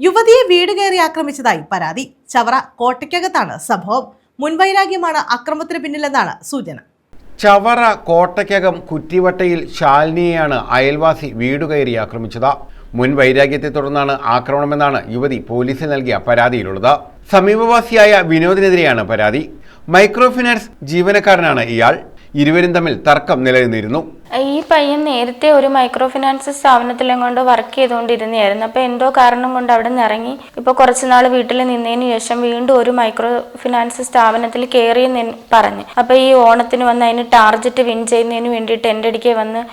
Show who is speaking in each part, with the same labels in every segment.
Speaker 1: യുവതിയെ വീട് കയറി ആക്രമിച്ചതായി പരാതി. ചവറ കോട്ടയ്ക്കകത്താണ് സംഭവം. മുൻവൈരാഗ്യമാണ് അക്രമത്തിന് പിന്നിലെന്നാണ് സൂചന.
Speaker 2: ചവറ കോട്ടയ്ക്കകം കുറ്റിവട്ടയിൽ ശാലിനിയെയാണ് അയൽവാസി വീടുകയറി ആക്രമിച്ചത്. മുൻ വൈരാഗ്യത്തെ തുടർന്നാണ് ആക്രമണമെന്നാണ് യുവതി പോലീസിൽ നൽകിയ പരാതിയിലുള്ളത്. സമീപവാസിയായ വിനോദിനെതിരെയാണ് പരാതി. മൈക്രോ ഫിനാൻസ് ജീവനക്കാരനാണ് ഇയാൾ. ഇരുവരും തമ്മിൽ തർക്കം നിലനിന്നിരുന്നു.
Speaker 3: ഈ പയ്യൻ നേരത്തെ ഒരു മൈക്രോ ഫിനാൻസ് സ്ഥാപനത്തിലും കൊണ്ട് വർക്ക് ചെയ്തുകൊണ്ടിരുന്നതായിരുന്നു. അപ്പോൾ എന്തോ കാരണം കൊണ്ട് അവിടെ നിന്ന് ഇറങ്ങി ഇപ്പോൾ കുറച്ച് നാൾ വീട്ടിൽ നിന്നതിന് ശേഷം വീണ്ടും ഒരു മൈക്രോ ഫിനാൻസ് സ്ഥാപനത്തിൽ കയറിയെന്ന് പറഞ്ഞു. അപ്പോൾ ഈ ഓണത്തിന് വന്ന് അതിന് ടാർജറ്റ് വിൻ ചെയ്യുന്നതിന് വേണ്ടിയിട്ട് എൻ്റെ അടുക്കെ വന്ന്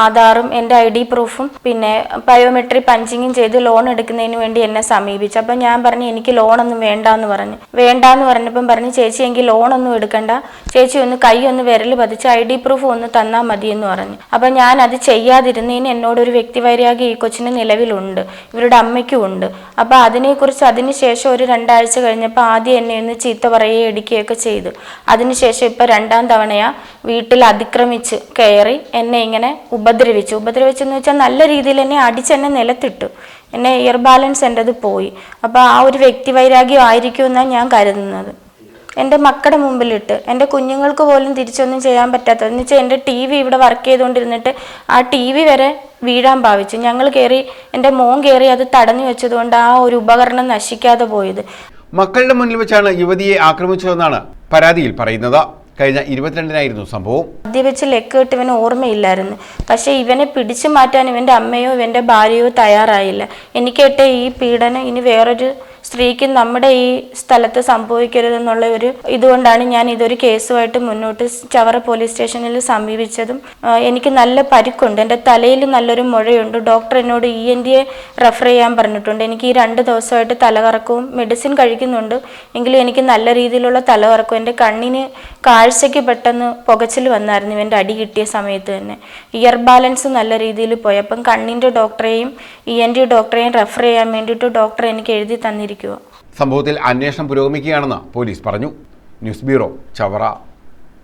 Speaker 3: ആധാറും എൻ്റെ ID പ്രൂഫും പിന്നെ ബയോമെട്രി പഞ്ചിങ്ങും ചെയ്ത് ലോൺ എടുക്കുന്നതിന് വേണ്ടി എന്നെ സമീപിച്ചു. അപ്പം ഞാൻ പറഞ്ഞു എനിക്ക് ലോണൊന്നും വേണ്ടാന്ന് പറഞ്ഞപ്പം പറഞ്ഞു ചേച്ചി എങ്കിൽ ലോണൊന്നും എടുക്കണ്ട, ചേച്ചി ഒന്ന് കൈ ഒന്ന് വിരൽ പതിച്ച് ID പ്രൂഫ് ഒന്ന് തന്നാൽ മതിയെന്ന് പറഞ്ഞു. അപ്പൊ ഞാൻ അത് ചെയ്യാതിരുന്നതിന് എന്നോടൊരു വ്യക്തിവൈരാഗ്യം ഈ കൊച്ചിന് നിലവിലുണ്ട്, ഇവരുടെ അമ്മയ്ക്കും ഉണ്ട്. അപ്പൊ അതിനുശേഷം ഒരു 2 ആഴ്ച കഴിഞ്ഞപ്പോൾ ആദ്യം എന്നെ ഒന്ന് ചീത്ത പറയുകയും ഇടിക്കുകയൊക്കെ ചെയ്തു. അതിനുശേഷം ഇപ്പൊ 2ാം തവണയാ വീട്ടിൽ അതിക്രമിച്ച് കയറി എന്നെ ഇങ്ങനെ ഉപദ്രവിച്ചെന്ന് വെച്ചാൽ നല്ല രീതിയിൽ എന്നെ അടിച്ചെന്നെ നിലത്തിട്ടു. എന്നെ ഇയർ ബാലൻസ് എൻ്റെത് പോയി. അപ്പോൾ ആ ഒരു വ്യക്തിവൈരാഗ്യം ആയിരിക്കുമെന്നാണ് ഞാൻ കരുതുന്നത്. എൻ്റെ മക്കളുടെ മുമ്പിലിട്ട് എൻ്റെ കുഞ്ഞുങ്ങൾക്ക് പോലും തിരിച്ചൊന്നും ചെയ്യാൻ പറ്റാത്തത് എന്ന് വെച്ചാൽ എൻ്റെ TV ഇവിടെ വർക്ക് ചെയ്തുകൊണ്ടിരുന്നിട്ട് ആ TV വരെ വീഴാൻ ഭാവിച്ചു. ഞങ്ങൾ കയറി, എൻ്റെ മോൻ കയറി അത് തടഞ്ഞു വെച്ചതുകൊണ്ട് ആ ഒരു ഉപകരണം നശിക്കാതെ പോയത്.
Speaker 2: മക്കളുടെ മുന്നിൽ വെച്ചാണ് യുവതിയെ ആക്രമിച്ചതെന്നാണ് പരാതിയിൽ പറയുന്നത്. കഴിഞ്ഞ 22-നായിരുന്നു സംഭവം.
Speaker 3: ആദ്യം വെച്ച് ലെക്കിട്ട് ഇവന് ഓർമ്മയില്ലായിരുന്നു. പക്ഷെ ഇവനെ പിടിച്ചു മാറ്റാൻ ഇവൻ്റെ അമ്മയോ ഇവൻ്റെ ഭാര്യയോ തയ്യാറായില്ല. എനിക്കേറ്റ ഈ പീഡനം ഇനി വേറൊരു സ്ത്രീക്ക് നമ്മുടെ ഈ സ്ഥലത്ത് സംഭവിക്കരുതെന്നുള്ള ഒരു ഇതുകൊണ്ടാണ് ഞാൻ ഇതൊരു കേസുമായിട്ട് മുന്നോട്ട് ചവറ പോലീസ് സ്റ്റേഷനിൽ സമീപിച്ചതും. എനിക്ക് നല്ല പരിക്കുണ്ട്, എൻ്റെ തലയിൽ നല്ലൊരു മുഴയുണ്ട്. ഡോക്ടർ എന്നോട് ENT റെഫർ ചെയ്യാൻ പറഞ്ഞിട്ടുണ്ട്. എനിക്ക് ഈ 2 ദിവസമായിട്ട് തലകറക്കവും മെഡിസിൻ കഴിക്കുന്നുണ്ട്, എങ്കിലും എനിക്ക് നല്ല രീതിയിലുള്ള തലകറക്കവും. എൻ്റെ കണ്ണിന് കാഴ്ചയ്ക്ക് പെട്ടെന്ന് പുകച്ചിൽ വന്നായിരുന്നു ഇവൻ്റെ അടി കിട്ടിയ സമയത്ത് തന്നെ. ഇയർ ബാലൻസ് നല്ല രീതിയിൽ പോയി. അപ്പം കണ്ണിൻ്റെ ഡോക്ടറെയും ENT ഡോക്ടറെയും റെഫർ ചെയ്യാൻ വേണ്ടിയിട്ട് ഡോക്ടർ എനിക്ക് എഴുതി തന്നിരിക്കും.
Speaker 2: സംഭവത്തിൽ അന്വേഷണം പുരോഗമിക്കുകയാണെന്ന് പോലീസ് പറഞ്ഞു. News bureau, Chavara.